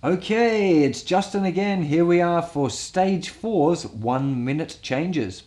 Okay, it's Justin again. Here we are for stage 4's 1 minute changes.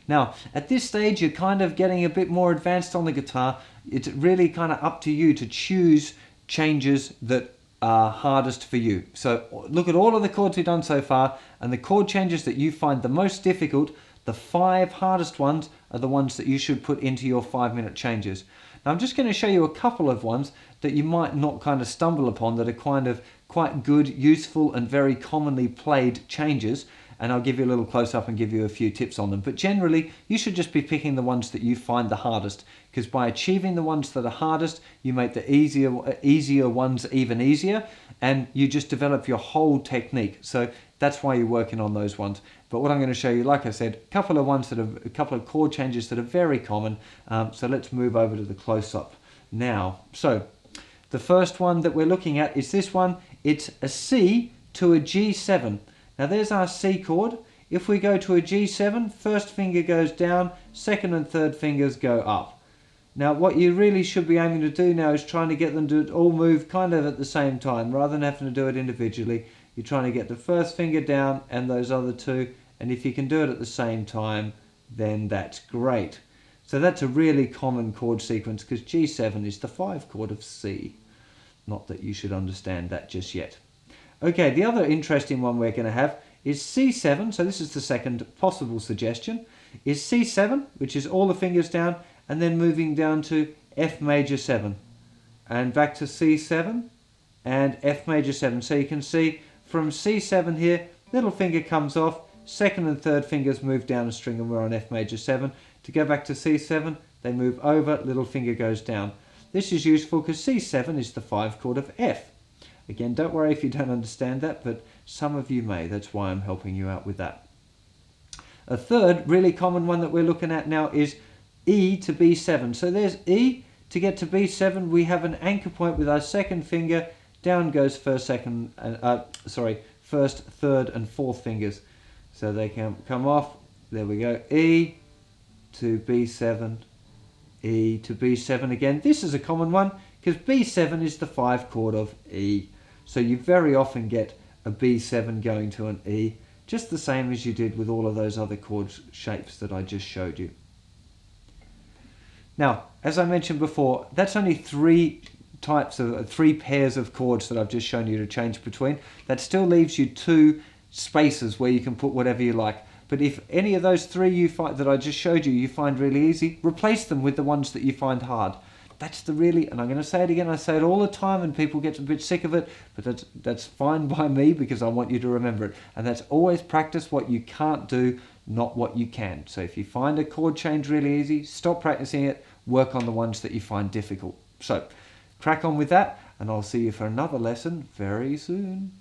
Now, at this stage, you're kind of getting a bit more advanced on the guitar. It's really kind of up to you to choose changes that are hardest for you. So look at all of the chords we've done so far, and the chord changes that you find the most difficult, the 5 hardest ones are the ones that you should put into your 5-minute changes. Now I'm just going to show you a couple of ones that you might not kind of stumble upon that are kind of quite good, useful and very commonly played changes, and I'll give you a little close-up and give you a few tips on them. But generally, you should just be picking the ones that you find the hardest, because by achieving the ones that are hardest, you make the easier ones even easier, and you just develop your whole technique. So that's why you're working on those ones. But what I'm going to show you, like I said, a couple of chord changes that are very common. So let's move over to the close-up now. So the first one that we're looking at is this one. It's a C to a G7. Now there's our C chord. If we go to a G7, first finger goes down, second and third fingers go up. Now what you really should be aiming to do now is trying to get them to all move kind of at the same time, rather than having to do it individually. You're trying to get the first finger down and those other two, and if you can do it at the same time, then that's great. So that's a really common chord sequence, because G7 is the 5 chord of C. Not that you should understand that just yet. Okay, the other interesting one we're going to have is C7, so this is the second possible suggestion, is C7, which is all the fingers down, and then moving down to F major 7. And back to C7, and F major 7. So you can see from C7 here, little finger comes off, second and third fingers move down a string, and we're on F major 7. To go back to C7, they move over, little finger goes down. This is useful because C7 is the 5 chord of F. Again, don't worry if you don't understand that, but some of you may. That's why I'm helping you out with that. A third really common one that we're looking at now is E to B7. So there's E. To get to B7, we have an anchor point with our second finger. Down goes first, third and fourth fingers. So they can come off. There we go. E to B7. E to B7 again. This is a common one because B7 is the 5 chord of E. So you very often get a B7 going to an E, just the same as you did with all of those other chord shapes that I just showed you. Now, as I mentioned before, that's only 3 pairs of chords that I've just shown you to change between. That still leaves you 2 spaces where you can put whatever you like. But if any of those 3 that I just showed you find really easy, replace them with the ones that you find hard. That's the really, and I'm going to say it again, I say it all the time and people get a bit sick of it, but that's fine by me because I want you to remember it. And that's always practice what you can't do, not what you can. So if you find a chord change really easy, stop practicing it, work on the ones that you find difficult. So crack on with that, and I'll see you for another lesson very soon.